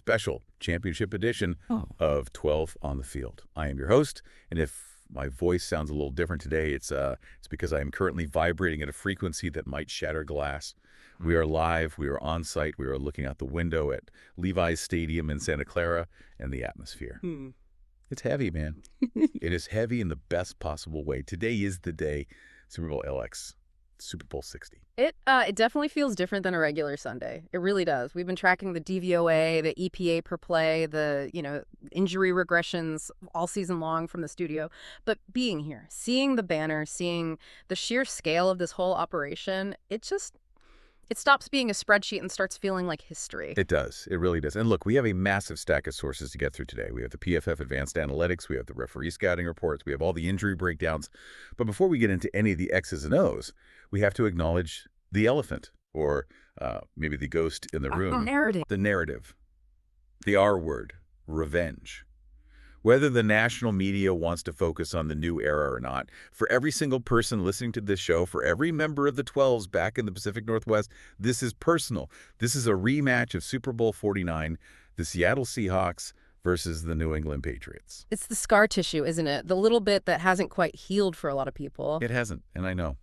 special championship edition Oh. of 12 on the Field. I am your host, and if my voice sounds a little different today, it's because I am currently vibrating at a frequency that might shatter glass. We are live, we are on site, we are looking out the window at Levi's Stadium in Santa Clara and the atmosphere. It's heavy, man. It is heavy in the best possible way. Today is the day, Super Bowl LX, Super Bowl 60. It definitely feels different than a regular Sunday. It really does. We've been tracking the DVOA, the EPA per play, the, injury regressions all season long from the studio. But being here, seeing the banner, seeing the sheer scale of this whole operation, it stops being a spreadsheet and starts feeling like history. It does. It really does. And look, we have a massive stack of sources to get through today. We have the PFF Advanced Analytics. We have the referee scouting reports. We have all the injury breakdowns. But before we get into any of the X's and O's, we have to acknowledge the elephant, or maybe the ghost in the room. The narrative. The R word, revenge. Whether the national media wants to focus on the new era or not, for every single person listening to this show, for every member of the 12s back in the Pacific Northwest, this is personal. This is a rematch of Super Bowl 49, the Seattle Seahawks versus the New England Patriots. It's the scar tissue, isn't it? The little bit that hasn't quite healed for a lot of people. It hasn't, and I know.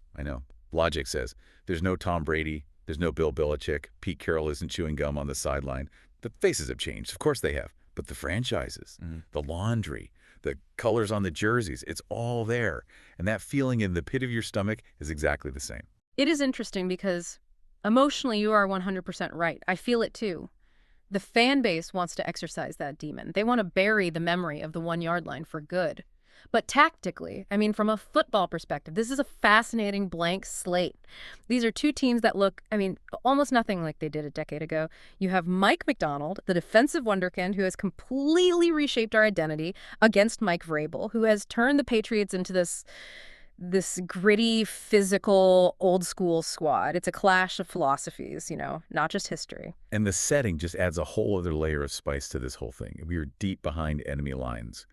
Logic says there's no Tom Brady, there's no Bill Belichick, Pete Carroll isn't chewing gum on the sideline. The faces have changed. Of course they have. But the franchises, the laundry, the colors on the jerseys, it's all there. And that feeling in the pit of your stomach is exactly the same. It is interesting because emotionally you are 100% right. I feel it too. The fan base wants to exercise that demon. They want to bury the memory of the 1-yard line for good. But tactically, from a football perspective, this is a fascinating blank slate. These are two teams that look, almost nothing like they did a decade ago. You have Mike Macdonald, the defensive wonderkind who has completely reshaped our identity, against Mike Vrabel, who has turned the Patriots into this gritty, physical, old-school squad. It's a clash of philosophies, not just history. And the setting just adds a whole other layer of spice to this whole thing. We are deep behind enemy lines.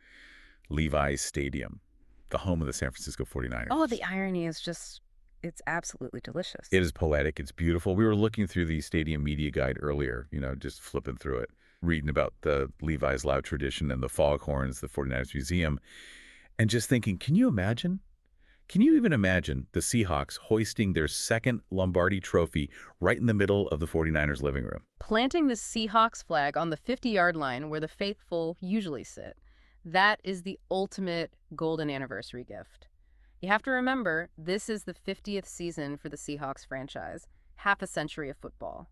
Levi's Stadium, the home of the San Francisco 49ers. Oh, the irony is it's absolutely delicious. It is poetic. It's beautiful. We were looking through the stadium media guide earlier, just flipping through it, reading about the Levi's Loud tradition and the foghorns, the 49ers Museum, and just thinking, can you even imagine the Seahawks hoisting their second Lombardi Trophy right in the middle of the 49ers living room? Planting the Seahawks flag on the 50-yard line where the faithful usually sit. That is the ultimate golden anniversary gift. You have to remember, this is the 50th season for the Seahawks franchise, half a century of football.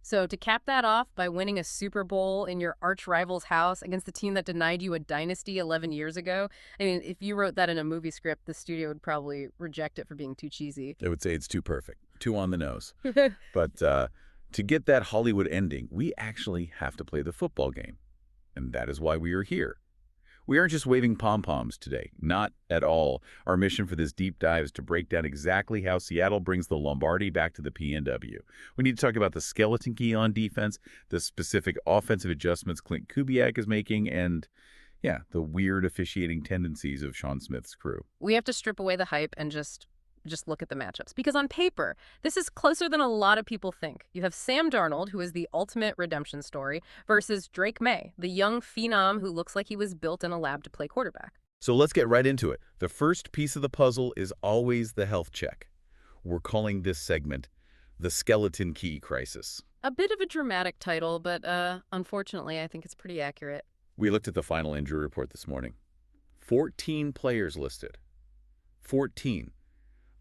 So to cap that off by winning a Super Bowl in your arch rival's house against the team that denied you a dynasty 11 years ago, if you wrote that in a movie script, the studio would probably reject it for being too cheesy. They would say it's too perfect, too on the nose. But to get that Hollywood ending, we actually have to play the football game. And that is why we are here. We aren't just waving pom-poms today. Not at all. Our mission for this deep dive is to break down exactly how Seattle brings the Lombardi back to the PNW. We need to talk about the skeleton key on defense, the specific offensive adjustments Clint Kubiak is making, and, the weird officiating tendencies of Sean Smith's crew. We have to strip away the hype and just look at the matchups. Because on paper, this is closer than a lot of people think. You have Sam Darnold, who is the ultimate redemption story, versus Drake Maye, the young phenom who looks like he was built in a lab to play quarterback. So let's get right into it. The first piece of the puzzle is always the health check. We're calling this segment the skeleton key crisis. A bit of a dramatic title, but unfortunately, I think it's pretty accurate. We looked at the final injury report this morning. 14 players listed. 14.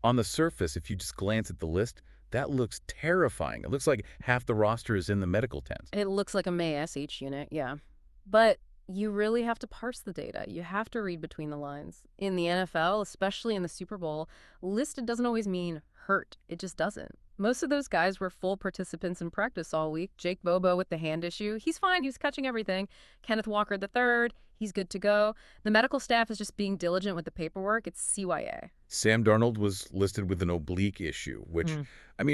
On the surface, if you just glance at the list, that looks terrifying. It looks like half the roster is in the medical tent. It looks like a May SH unit, yeah. But you really have to parse the data. You have to read between the lines. In the NFL, especially in the Super Bowl, listed doesn't always mean hurt. It just doesn't. Most of those guys were full participants in practice all week. Jake Bobo with the hand issue, he's fine. He's catching everything. Kenneth Walker III, he's good to go. The medical staff is just being diligent with the paperwork. It's CYA. Sam Darnold was listed with an oblique issue, which,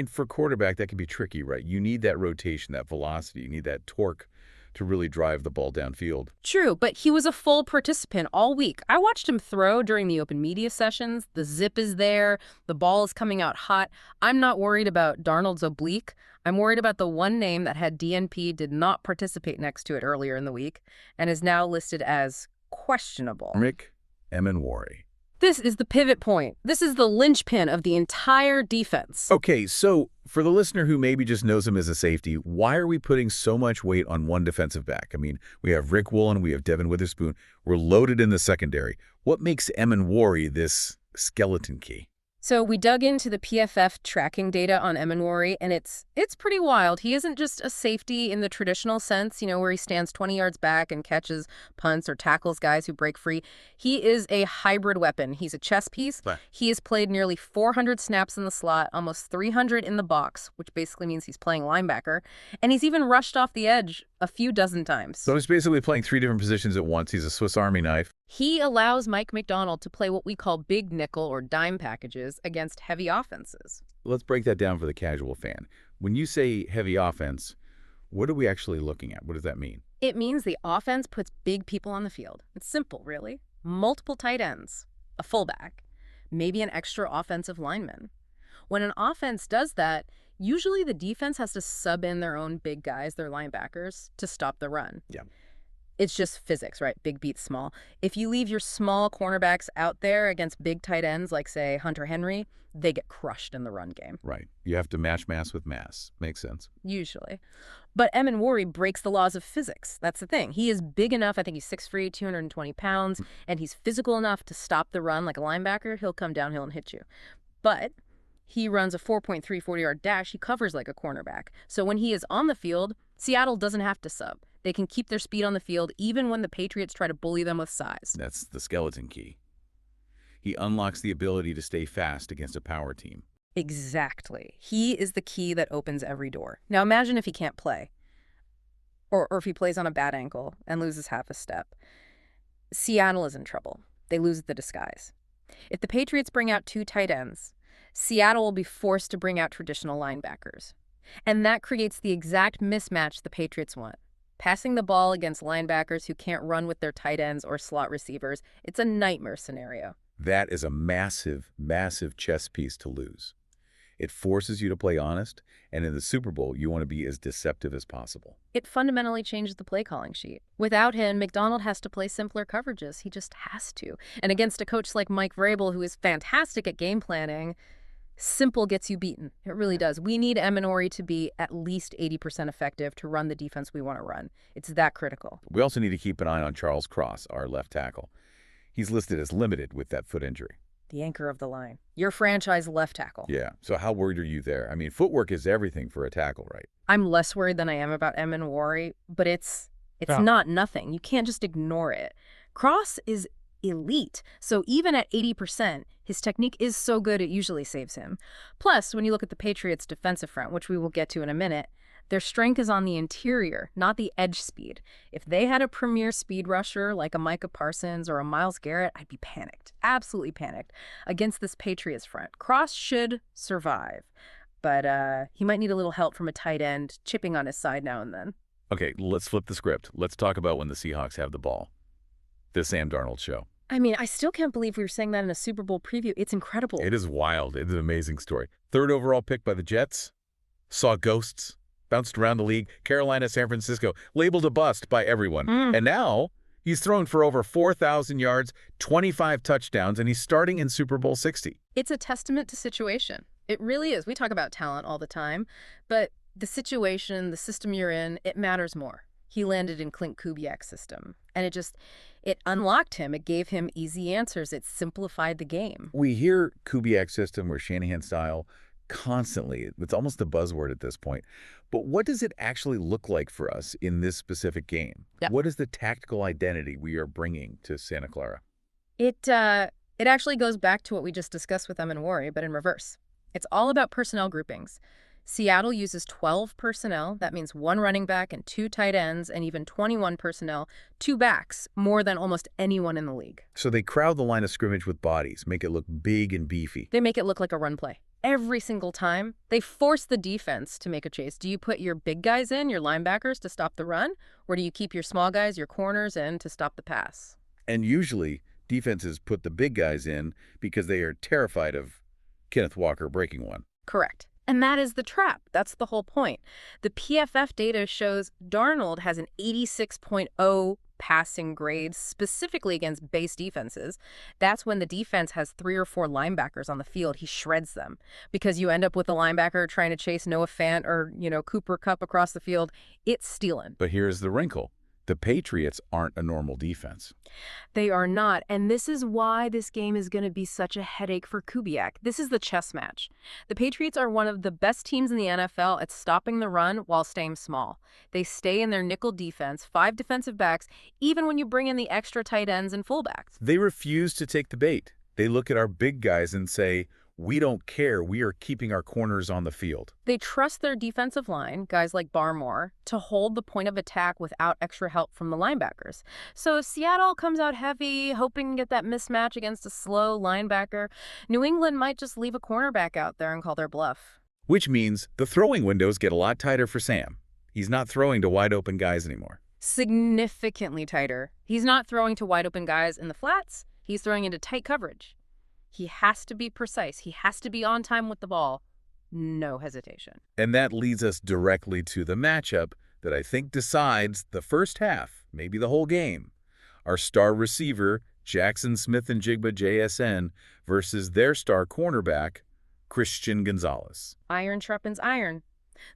for quarterback, that can be tricky, right? You need that rotation, that velocity. You need that torque to really drive the ball downfield. True, but he was a full participant all week. I watched him throw during the open media sessions. The zip is there. The ball is coming out hot. I'm not worried about Darnold's oblique. I'm worried about the one name that had DNP did not participate next to it earlier in the week and is now listed as questionable. Rick Emmwori. This is the pivot point. This is the linchpin of the entire defense. Okay, so for the listener who maybe just knows him as a safety, why are we putting so much weight on one defensive back? I mean, we have Rick Woolen, we have Devin Witherspoon. We're loaded in the secondary. What makes Emmwori this skeleton key? So we dug into the PFF tracking data on Emmwori, and it's pretty wild. He isn't just a safety in the traditional sense, where he stands 20 yards back and catches punts or tackles guys who break free. He is a hybrid weapon. He's a chess piece. He has played nearly 400 snaps in the slot, almost 300 in the box, which basically means he's playing linebacker. And he's even rushed off the edge a few dozen times. So he's basically playing 3 different positions at once. He's a Swiss Army knife. He allows Mike McDonald to play what we call big nickel or dime packages against heavy offenses. Let's break that down for the casual fan. When you say heavy offense, what are we actually looking at? What does that mean? It means the offense puts big people on the field. It's simple, really. Multiple tight ends, a fullback, maybe an extra offensive lineman. When an offense does that, usually the defense has to sub in their own big guys, their linebackers, to stop the run. Yeah. It's just physics, right? Big beats small. If you leave your small cornerbacks out there against big tight ends like, say, Hunter Henry, they get crushed in the run game. Right. You have to match mass with mass. Makes sense. Usually. But Emmwori breaks the laws of physics. That's the thing. He is big enough, I think he's 6'3", 220 pounds, and he's physical enough to stop the run like a linebacker. He'll come downhill and hit you. But he runs a 4.3 40-yard dash. He covers like a cornerback. So when he is on the field, Seattle doesn't have to sub. They can keep their speed on the field even when the Patriots try to bully them with size. That's the skeleton key. He unlocks the ability to stay fast against a power team. Exactly. He is the key that opens every door. Now imagine if he can't play. Or if he plays on a bad ankle and loses half a step. Seattle is in trouble. They lose the disguise. If the Patriots bring out 2 tight ends, Seattle will be forced to bring out traditional linebackers. And that creates the exact mismatch the Patriots want. Passing the ball against linebackers who can't run with their tight ends or slot receivers, it's a nightmare scenario. That is a massive, massive chess piece to lose. It forces you to play honest, and in the Super Bowl, you want to be as deceptive as possible. It fundamentally changes the play calling sheet. Without him, McDonald has to play simpler coverages. He just has to. And against a coach like Mike Vrabel, who is fantastic at game planning, simple gets you beaten. It really does. We need Emmwori to be at least 80% effective to run the defense we want to run. It's that critical. We also need to keep an eye on Charles Cross, our left tackle. He's listed as limited with that foot injury. The anchor of the line. Your franchise left tackle. Yeah. So how worried are you there? I mean, footwork is everything for a tackle, right? I'm less worried than I am about Emmwori, but it's not nothing. You can't just ignore it. Cross is elite. So even at 80%, his technique is so good it usually saves him. Plus, when you look at the Patriots' defensive front, which we will get to in a minute, their strength is on the interior, not the edge speed. If they had a premier speed rusher like a Micah Parsons or a Myles Garrett, I'd be panicked, absolutely panicked, against this Patriots front. Cross should survive, but he might need a little help from a tight end chipping on his side now and then. Okay, let's flip the script. Let's talk about when the Seahawks have the ball. The Sam Darnold show. I mean, I still can't believe we were saying that in a Super Bowl preview. It's incredible. It is wild. It's an amazing story. 3rd overall pick by the Jets. Saw ghosts. Bounced around the league. Carolina, San Francisco. Labeled a bust by everyone. And now he's thrown for over 4,000 yards, 25 touchdowns, and he's starting in Super Bowl 60. It's a testament to situation. It really is. We talk about talent all the time, but the situation, the system you're in, it matters more. He landed in Clint Kubiak's system, and it unlocked him. It gave him easy answers. It simplified the game. We hear Kubiak system or Shanahan style constantly. It's almost a buzzword at this point. But what does it actually look like for us in this specific game? Yep. What is the tactical identity we are bringing to Santa Clara? It actually goes back to what we just discussed with Emmwori, but in reverse. It's all about personnel groupings. Seattle uses 12 personnel. That means 1 running back and 2 tight ends, and even 21 personnel, 2 backs, more than almost anyone in the league. So they crowd the line of scrimmage with bodies, make it look big and beefy. They make it look like a run play. Every single time, they force the defense to make a chase. Do you put your big guys in, your linebackers, to stop the run? Or do you keep your small guys, your corners, in to stop the pass? And usually, defenses put the big guys in because they are terrified of Kenneth Walker breaking one. Correct. And that is the trap. That's the whole point. The PFF data shows Darnold has an 86.0 passing grade specifically against base defenses. That's when the defense has 3 or 4 linebackers on the field. He shreds them because you end up with a linebacker trying to chase Noah Fant or, Cooper Kupp across the field. It's stealing. But here's the wrinkle. The Patriots aren't a normal defense. They are not, and this is why this game is going to be such a headache for Kubiak. This is the chess match. The Patriots are one of the best teams in the NFL at stopping the run while staying small. They stay in their nickel defense, 5 defensive backs, even when you bring in the extra tight ends and fullbacks. They refuse to take the bait. They look at our big guys and say, we don't care. We are keeping our corners on the field. They trust their defensive line, guys like Barmore, to hold the point of attack without extra help from the linebackers. So if Seattle comes out heavy, hoping to get that mismatch against a slow linebacker, New England might just leave a cornerback out there and call their bluff. Which means the throwing windows get a lot tighter for Sam. He's not throwing to wide open guys anymore. Significantly tighter. He's not throwing to wide open guys in the flats. He's throwing into tight coverage. He has to be precise. He has to be on time with the ball. No hesitation. And that leads us directly to the matchup that I think decides the first half, maybe the whole game. Our star receiver, Jaxon Smith-Njigba, JSN, versus their star cornerback, Christian Gonzalez. Iron sharpens iron.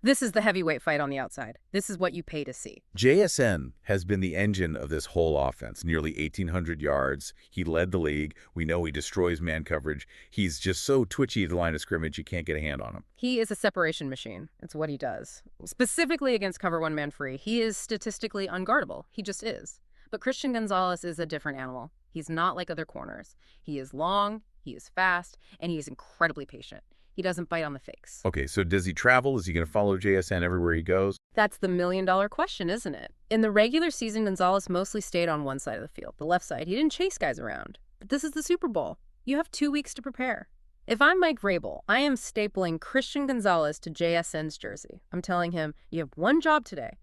This is the heavyweight fight on the outside. This is what you pay to see. JSN has been the engine of this whole offense, nearly 1,800 yards. He led the league. We know he destroys man coverage. He's just so twitchy at the line of scrimmage, you can't get a hand on him. He is a separation machine. It's what he does. Specifically against cover one man free, he is statistically unguardable. He just is. But Christian Gonzalez is a different animal. He's not like other corners. He is long, he is fast, and he is incredibly patient. He doesn't bite on the fakes. Okay, so does he travel? Is he going to follow JSN everywhere he goes? That's the million-dollar question, isn't it? In the regular season, Gonzalez mostly stayed on one side of the field, the left side. He didn't chase guys around. But this is the Super Bowl. You have 2 weeks to prepare. If I'm Mike Vrabel, I am stapling Christian Gonzalez to JSN's jersey. I'm telling him, you have one job today.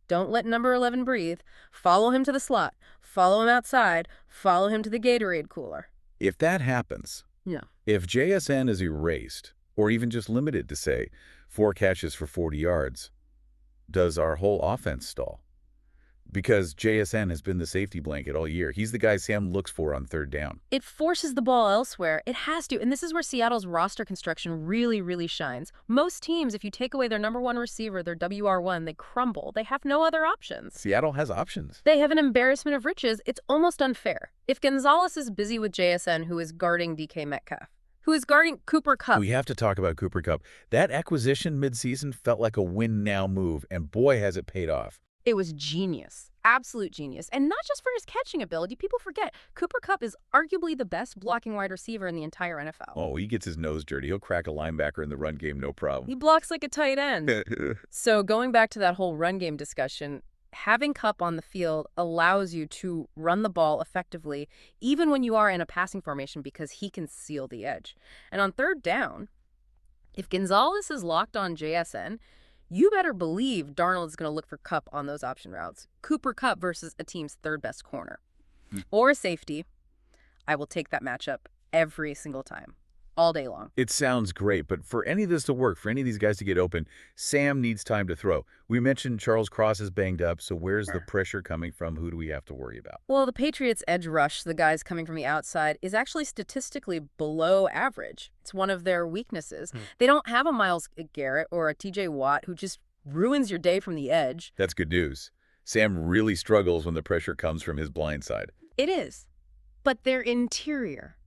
Don't let number 11 breathe. Follow him to the slot. Follow him outside. Follow him to the Gatorade cooler. If that happens, if JSN is erased, or even just limited to, say, 4 catches for 40 yards, does our whole offense stall? Because JSN has been the safety blanket all year. He's the guy Sam looks for on third down. It forces the ball elsewhere. It has to. And this is where Seattle's roster construction really, really shines. Most teams, if you take away their number 1 receiver, their WR1, they crumble. They have no other options. Seattle has options. They have an embarrassment of riches. It's almost unfair. If Gonzalez is busy with JSN, who is guarding DK Metcalf, who is guarding Cooper Kupp. We have to talk about Cooper Kupp. That acquisition midseason felt like a win-now move, and boy, has it paid off. It was genius. Absolute genius. And not just for his catching ability. People forget, Cooper Kupp is arguably the best blocking wide receiver in the entire NFL. Oh, he gets his nose dirty. He'll crack a linebacker in the run game, no problem. He blocks like a tight end. So going back to that whole run game discussion, having Kupp on the field allows you to run the ball effectively, even when you are in a passing formation, because he can seal the edge. And on third down, if Gonzalez is locked on JSN, you better believe Darnold is going to look for Kupp on those option routes. Cooper Kupp versus a team's third best corner. Or a safety. I will take that matchup every single time. All day long. It sounds great, but for any of this to work, for any of these guys to get open, Sam needs time to throw. We mentioned Charles Cross is banged up, so where's the pressure coming from? Who do we have to worry about? Well, the Patriots' edge rush, the guys coming from the outside, is actually statistically below average. It's one of their weaknesses. They don't have a Myles Garrett or a TJ Watt who just ruins your day from the edge. That's good news. Sam really struggles when the pressure comes from his blind side. It is. But their interior.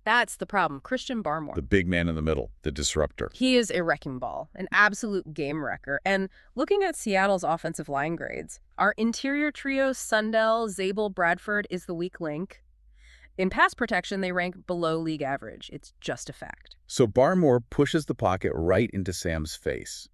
That's the problem. Christian Barmore. The big man in the middle, the disruptor. He is a wrecking ball, an absolute game wrecker. And looking at Seattle's offensive line grades, our interior trio, Sundell, Zabel, Bradford, is the weak link. In pass protection, they rank below league average. It's just a fact. So Barmore pushes the pocket right into Sam's face.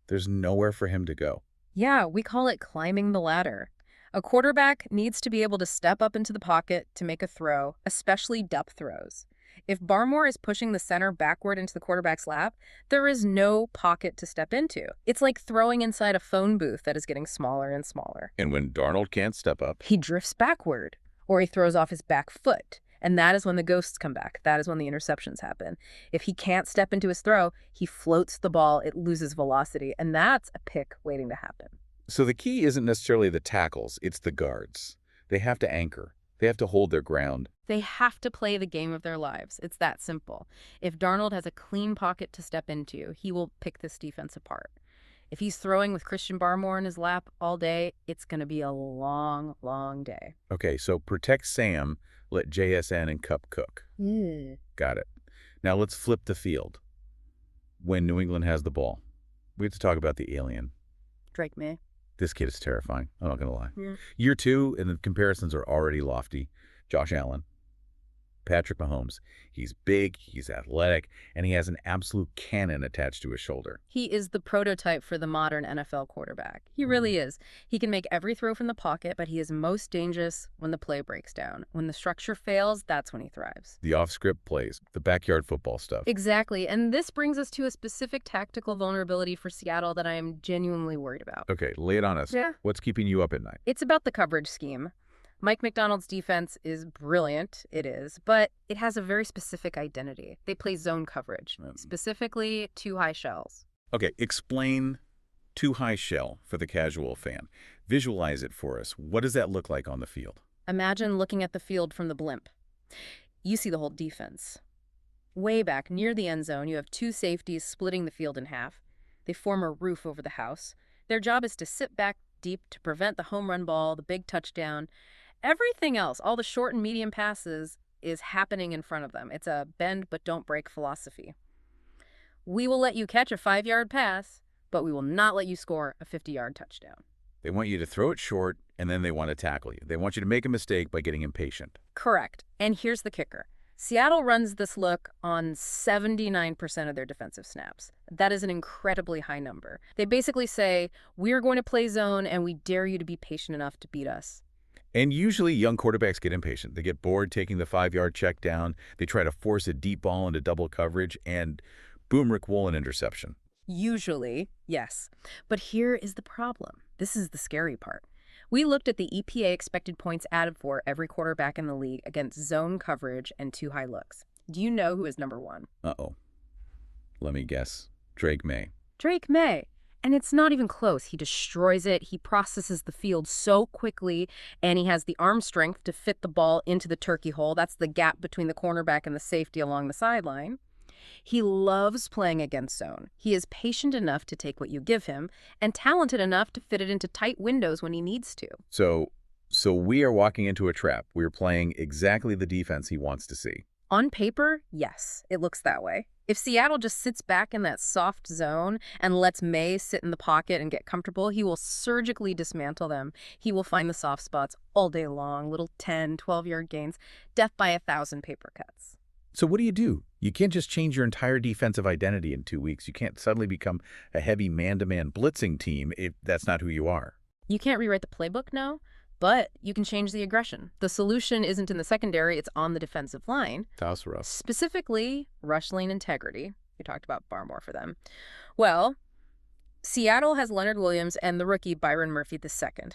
There's nowhere for him to go. Yeah, we call it climbing the ladder. A quarterback needs to be able to step up into the pocket to make a throw, especially depth throws. If Barmore is pushing the center backward into the quarterback's lap, there is no pocket to step into. It's like throwing inside a phone booth that is getting smaller and smaller. And when Darnold can't step up, he drifts backward, or he throws off his back foot. And that is when the ghosts come back. That is when the interceptions happen. If he can't step into his throw, he floats the ball, it loses velocity, and that's a pick waiting to happen. So the key isn't necessarily the tackles, it's the guards. They have to anchor. They have to hold their ground. They have to play the game of their lives. It's that simple. If Darnold has a clean pocket to step into, he will pick this defense apart. If he's throwing with Christian Barmore in his lap all day, it's going to be a long, long day. Okay, so protect Sam, let JSN and Cup cook. Got it. Now let's flip the field. When New England has the ball, we have to talk about the alien. Drake Maye. This kid is terrifying. I'm not going to lie. Yeah. Year two, and the comparisons are already lofty. Josh Allen, Patrick Mahomes. He's big, he's athletic, and he has an absolute cannon attached to his shoulder. He is the prototype for the modern NFL quarterback. He really is. He can make every throw from the pocket, but he is most dangerous when the play breaks down. When the structure fails, that's when he thrives. The off-script plays, the backyard football stuff. Exactly, and this brings us to a specific tactical vulnerability for Seattle that I am genuinely worried about. Okay, lay it on us. Yeah. What's keeping you up at night? It's about the coverage scheme. Mike McDonald's defense is brilliant, it is, but it has a very specific identity. They play zone coverage, specifically two high shells. Okay, explain too high shell for the casual fan. Visualize it for us. What does that look like on the field? Imagine looking at the field from the blimp. You see the whole defense. Way back near the end zone, you have two safeties splitting the field in half. They form a roof over the house. Their job is to sit back deep to prevent the home run ball, the big touchdown. Everything else, all the short and medium passes, is happening in front of them. It's a bend but don't break philosophy. We will let you catch a 5-yard pass, but we will not let you score a 50-yard touchdown. They want you to throw it short, and then they want to tackle you. They want you to make a mistake by getting impatient. Correct. And here's the kicker. Seattle runs this look on 79% of their defensive snaps. That is an incredibly high number. They basically say, we're going to play zone, and we dare you to be patient enough to beat us. And usually young quarterbacks get impatient. They get bored taking the 5-yard check down. They try to force a deep ball into double coverage, and boom, Rick Wool, an interception. Usually, yes. But here is the problem. This is the scary part. We looked at the EPA expected points added for every quarterback in the league against zone coverage and two high looks. Do you know who is number one? Uh-oh. Let me guess. Drake Maye. Drake Maye. And it's not even close. He destroys it. He processes the field so quickly, and he has the arm strength to fit the ball into the turkey hole. That's the gap between the cornerback and the safety along the sideline. He loves playing against zone. He is patient enough to take what you give him and talented enough to fit it into tight windows when he needs to. So we are walking into a trap. We're playing exactly the defense he wants to see. On paper, yes, it looks that way. If Seattle just sits back in that soft zone and lets Maye sit in the pocket and get comfortable, he will surgically dismantle them. He will find the soft spots all day long, little 10, 12-yard gains, death by 1,000 paper cuts. So what do? You can't just change your entire defensive identity in 2 weeks. You can't suddenly become a heavy man-to-man blitzing team if that's not who you are. You can't rewrite the playbook, no, but you can change the aggression. The solution isn't in the secondary, it's on the defensive line. That's rough. Specifically, rush lane integrity. We talked about Barmore for them. Well, Seattle has Leonard Williams and the rookie Byron Murphy II.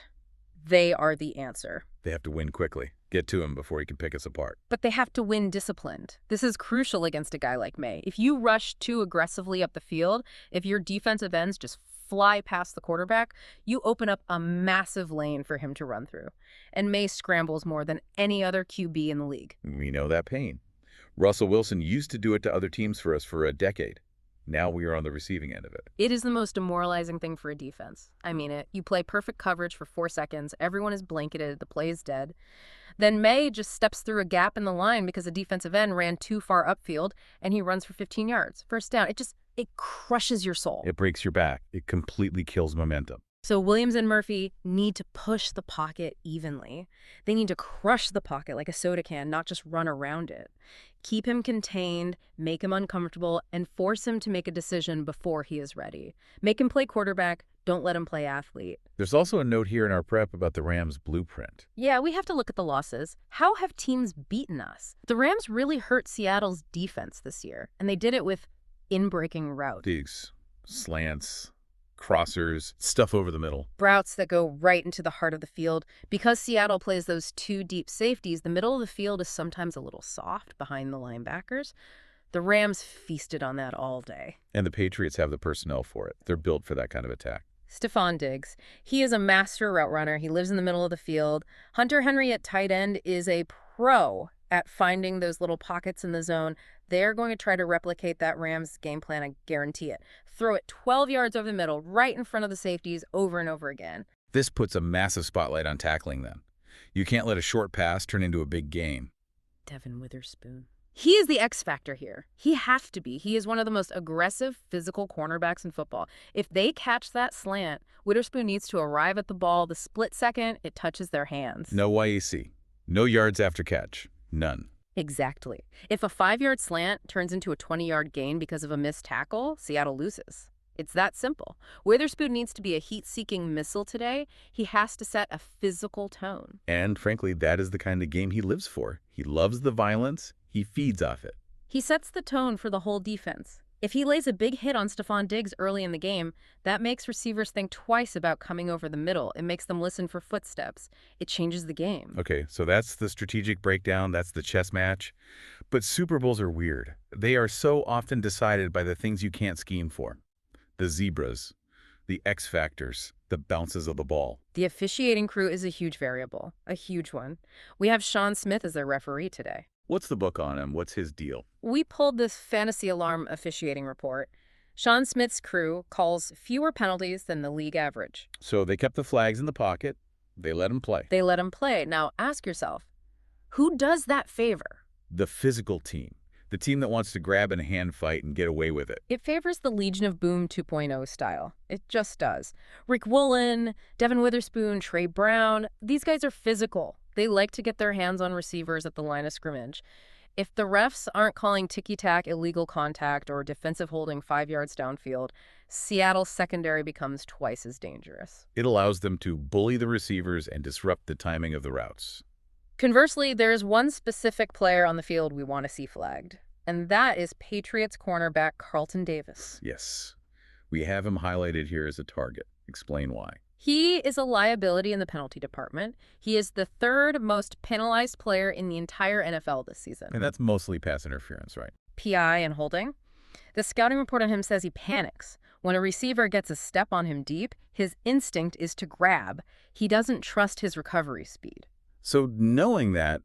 They are the answer. They have to win quickly. Get to him before he can pick us apart. But they have to win disciplined. This is crucial against a guy like Maye. If you rush too aggressively up the field, if your defensive ends just fly past the quarterback, you open up a massive lane for him to run through. And Maye scrambles more than any other QB in the league. We know that pain. Russell Wilson used to do it to other teams for us for a decade. Now we are on the receiving end of it. It is the most demoralizing thing for a defense. I mean it. You play perfect coverage for 4 seconds. Everyone is blanketed. The play is dead. Then Maye just steps through a gap in the line because the defensive end ran too far upfield, and he runs for 15 yards. First down. It crushes your soul. It breaks your back. It completely kills momentum. So Williams and Murphy need to push the pocket evenly. They need to crush the pocket like a soda can, not just run around it. Keep him contained, make him uncomfortable, and force him to make a decision before he is ready. Make him play quarterback. Don't let him play athlete. There's also a note here in our prep about the Rams' blueprint. Yeah, we have to look at the losses. How have teams beaten us? The Rams really hurt Seattle's defense this year, and they did it with in-breaking routes. Digs, slants, crossers, stuff over the middle. Routes that go right into the heart of the field. Because Seattle plays those two deep safeties, the middle of the field is sometimes a little soft behind the linebackers. The Rams feasted on that all day. And the Patriots have the personnel for it. They're built for that kind of attack. Stefon Diggs. He is a master route runner. He lives in the middle of the field. Hunter Henry at tight end is a pro at finding those little pockets in the zone. They're going to try to replicate that Rams game plan, I guarantee it. Throw it 12 yards over the middle, right in front of the safeties over and over again. This puts a massive spotlight on tackling then. You can't let a short pass turn into a big gain. Devin Witherspoon. He is the X factor here. He has to be. He is one of the most aggressive physical cornerbacks in football. If they catch that slant, Witherspoon needs to arrive at the ball the split second it touches their hands. No YAC. No yards after catch. None. Exactly. If a 5-yard slant turns into a 20-yard gain because of a missed tackle, Seattle loses. It's that simple. Witherspoon needs to be a heat-seeking missile today. He has to set a physical tone. And frankly, that is the kind of game he lives for. He loves the violence. He feeds off it. He sets the tone for the whole defense. If he lays a big hit on Stefon Diggs early in the game, that makes receivers think twice about coming over the middle. It makes them listen for footsteps. It changes the game. Okay, so that's the strategic breakdown. That's the chess match. But Super Bowls are weird. They are so often decided by the things you can't scheme for. The zebras, the X factors, the bounces of the ball. The officiating crew is a huge variable, a huge one. We have Jaxon Smith as their referee today. What's the book on him? What's his deal? We pulled this fantasy alarm officiating report. Jaxon Smith's crew calls fewer penalties than the league average. So they kept the flags in the pocket. They let him play. They let him play. Now ask yourself, who does that favor? The physical team. The team that wants to grab and hand fight and get away with it. It favors the Legion of Boom 2.0 style. It just does. Rick Woolen, Devin Witherspoon, Trey Brown, these guys are physical. They like to get their hands on receivers at the line of scrimmage. If the refs aren't calling ticky-tack illegal contact or defensive holding 5 yards downfield, Seattle's secondary becomes twice as dangerous. It allows them to bully the receivers and disrupt the timing of the routes. Conversely, there's one specific player on the field we want to see flagged, and that is Patriots cornerback Carlton Davis. Yes. We have him highlighted here as a target. Explain why. He is a liability in the penalty department. He is the third most penalized player in the entire NFL this season. And that's mostly pass interference, right? PI and holding. The scouting report on him says he panics. When a receiver gets a step on him deep, his instinct is to grab. He doesn't trust his recovery speed. So knowing that,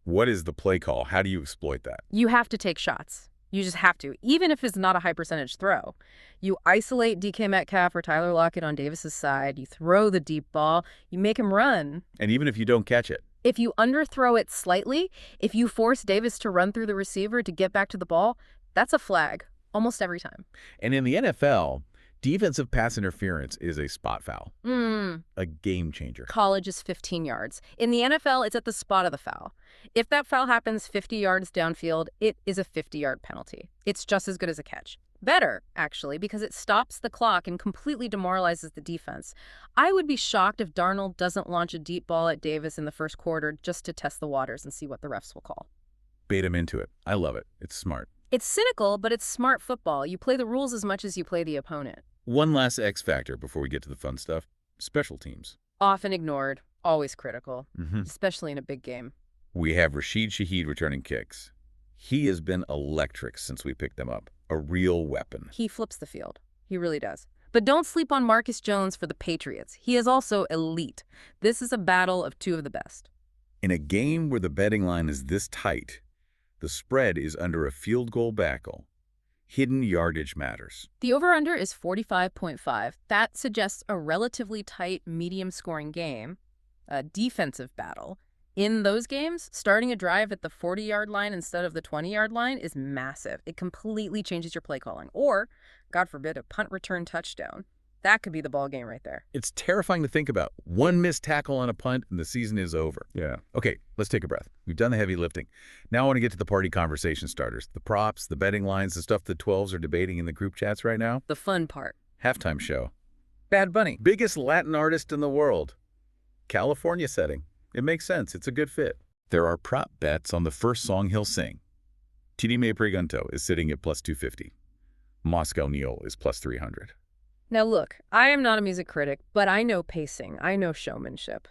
what is the play call? How do you exploit that? You have to take shots. You just have to, even if it's not a high percentage throw. You isolate DK Metcalf or Tyler Lockett on Davis's side. You throw the deep ball. You make him run. And even if you don't catch it. If you underthrow it slightly, if you force Davis to run through the receiver to get back to the ball, that's a flag almost every time. And in the NFL, defensive pass interference is a spot foul. A game changer. College is 15 yards. In the NFL, it's at the spot of the foul. If that foul happens 50 yards downfield, it is a 50-yard penalty. It's just as good as a catch. Better, actually, because it stops the clock and completely demoralizes the defense. I would be shocked if Darnold doesn't launch a deep ball at Davis in the first quarter just to test the waters and see what the refs will call. Bait him into it. I love it. It's smart. It's cynical, but it's smart football. You play the rules as much as you play the opponent. One last X factor before we get to the fun stuff. Special teams. Often ignored, always critical, especially in a big game. We have Rashid Shaheed returning kicks. He has been electric since we picked him up. A real weapon. He flips the field. He really does. But don't sleep on Marcus Jones for the Patriots. He is also elite. This is a battle of two of the best. In a game where the betting line is this tight, the spread is under a field goal battle. Hidden yardage matters. The over-under is 45.5. That suggests a relatively tight, medium-scoring game, a defensive battle. In those games, starting a drive at the 40-yard line instead of the 20-yard line is massive. It completely changes your play calling. Or, God forbid, a punt return touchdown. That could be the ball game right there. It's terrifying to think about. One missed tackle on a punt and the season is over. Yeah. Okay, let's take a breath. We've done the heavy lifting. Now I want to get to the party conversation starters. The props, the betting lines, the stuff the 12s are debating in the group chats right now. The fun part. Halftime show. Bad Bunny, biggest Latin artist in the world. California setting. It makes sense. It's a good fit. There are prop bets on the first song he'll sing. TD May Pregunto is sitting at plus 250. Moscow Neal is plus 300. Now look, I am not a music critic, but I know pacing. I know showmanship.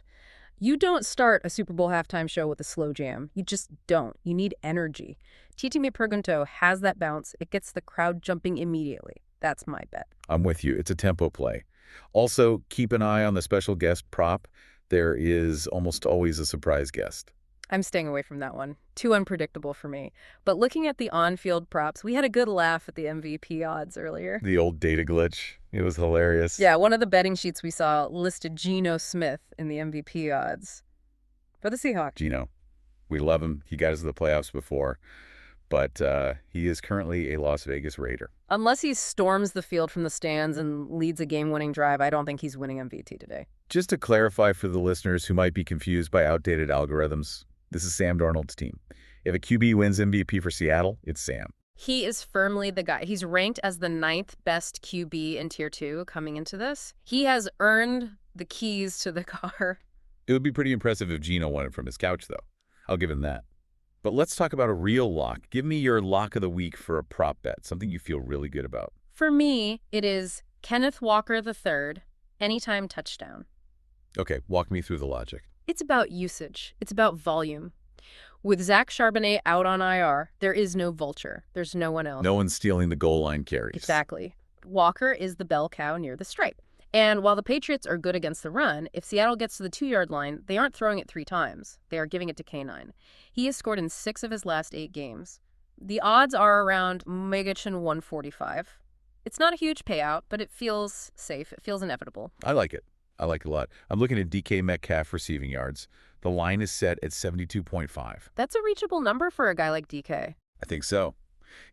You don't start a Super Bowl halftime show with a slow jam. You just don't. You need energy. Titi Me Pregunto has that bounce. It gets the crowd jumping immediately. That's my bet. I'm with you. It's a tempo play. Also, keep an eye on the special guest prop. There is almost always a surprise guest. I'm staying away from that one. Too unpredictable for me. But looking at the on-field props, we had a good laugh at the MVP odds earlier. The old data glitch. It was hilarious. Yeah, one of the betting sheets we saw listed Geno Smith in the MVP odds for the Seahawks. Geno. We love him. He got us to the playoffs before. But he is currently a Las Vegas Raider. Unless he storms the field from the stands and leads a game-winning drive, I don't think he's winning MVP today. Just to clarify for the listeners who might be confused by outdated algorithms, this is Sam Darnold's team. If a QB wins MVP for Seattle, it's Sam. He is firmly the guy. He's ranked as the 9th best QB in Tier 2 coming into this. He has earned the keys to the car. It would be pretty impressive if Geno won it from his couch, though. I'll give him that. But let's talk about a real lock. Give me your lock of the week for a prop bet, something you feel really good about. For me, it is Kenneth Walker III, anytime touchdown. Okay, walk me through the logic. It's about usage. It's about volume. With Zach Charbonnet out on IR, there is no vulture. There's no one else. No one's stealing the goal line carries. Exactly. Walker is the bell cow near the stripe. And while the Patriots are good against the run, if Seattle gets to the 2-yard line, they aren't throwing it 3 times. They are giving it to K9. He has scored in 6 of his last 8 games. The odds are around Megachin 145. It's not a huge payout, but it feels safe. It feels inevitable. I like it. I like it a lot. I'm looking at DK Metcalf receiving yards. The line is set at 72.5. That's a reachable number for a guy like DK. I think so.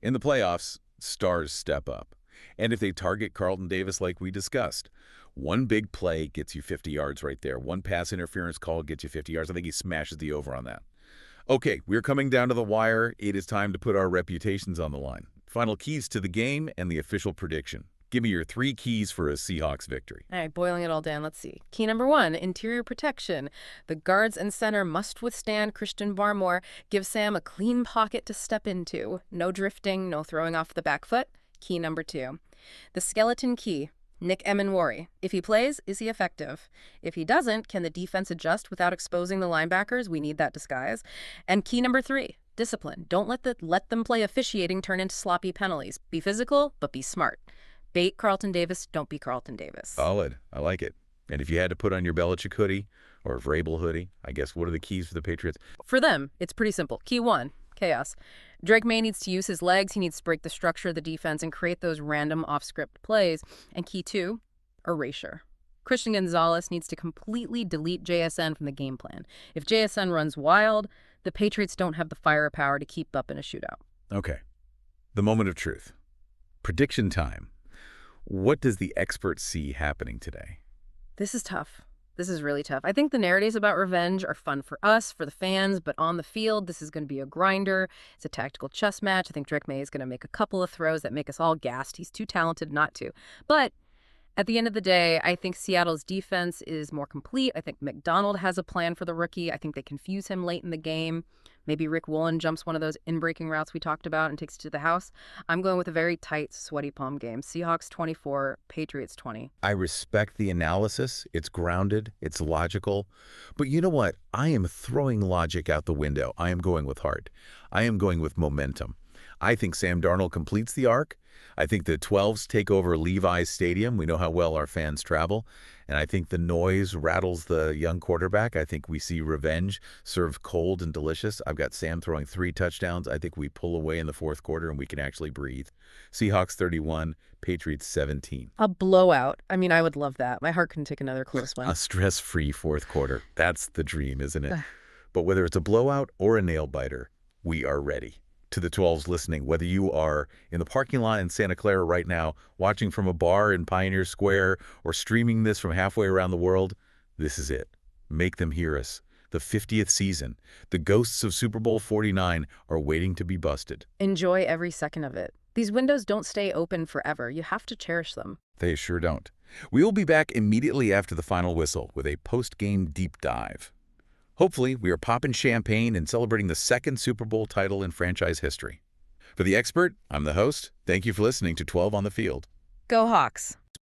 In the playoffs, stars step up. And if they target Carlton Davis like we discussed, one big play gets you 50 yards right there. One pass interference call gets you 50 yards. I think he smashes the over on that. Okay, we're coming down to the wire. It is time to put our reputations on the line. Final keys to the game and the official prediction. Give me your 3 keys for a Seahawks victory. All right, boiling it all down, let's see. Key number 1, interior protection. The guards and center must withstand Christian Barmore. Give Sam a clean pocket to step into. No drifting, no throwing off the back foot. Key number 2. The skeleton key. Rick Emmwori. If he plays, is he effective? If he doesn't, can the defense adjust without exposing the linebackers? We need that disguise. And key number 3, discipline. Don't let them play officiating turn into sloppy penalties. Be physical, but be smart. Bait Carlton Davis, don't be Carlton Davis. Solid. I like it. And if you had to put on your Belichick hoodie or Vrabel hoodie, I guess what are the keys for the Patriots? For them, it's pretty simple. Key 1, chaos. Drake Maye needs to use his legs. He needs to break the structure of the defense and create those random off-script plays. And key 2, erasure. Christian Gonzalez needs to completely delete JSN from the game plan. If JSN runs wild, the Patriots don't have the firepower to keep up in a shootout. Okay. The moment of truth. Prediction time. What does the expert see happening today? This is tough. This is really tough. I think the narratives about revenge are fun for us, for the fans, but on the field, this is going to be a grinder. It's a tactical chess match. I think Drake Maye is going to make a couple of throws that make us all gassed. He's too talented not to. But at the end of the day, I think Seattle's defense is more complete. I think McDonald has a plan for the rookie. I think they confuse him late in the game. Maybe Rick Woolen jumps one of those in-breaking routes we talked about and takes it to the house. I'm going with a very tight, sweaty palm game. Seahawks 24, Patriots 20. I respect the analysis. It's grounded. It's logical. But you know what? I am throwing logic out the window. I am going with heart. I am going with momentum. I think Sam Darnold completes the arc. I think the 12s take over Levi's stadium. We know how well our fans travel. And I think the noise rattles the young quarterback. I think we see revenge served cold and delicious. I've got Sam throwing 3 touchdowns. I think we pull away in the 4th quarter and we can actually breathe. Seahawks 31, Patriots 17. A blowout. I mean, I would love that. My heart couldn't take another close one. A stress-free 4th quarter. That's the dream, isn't it? But whether it's a blowout or a nail-biter, we are ready. To the 12s listening, whether you are in the parking lot in Santa Clara right now, watching from a bar in Pioneer Square, or streaming this from halfway around the world, this is it. Make them hear us. The 50th season. The ghosts of Super Bowl 49 are waiting to be busted. Enjoy every second of it. These windows don't stay open forever. You have to cherish them. They sure don't. We will be back immediately after the final whistle with a post-game deep dive. Hopefully, we are popping champagne and celebrating the 2nd Super Bowl title in franchise history. For The Expert, I'm the host. Thank you for listening to 12 on the Field. Go Hawks.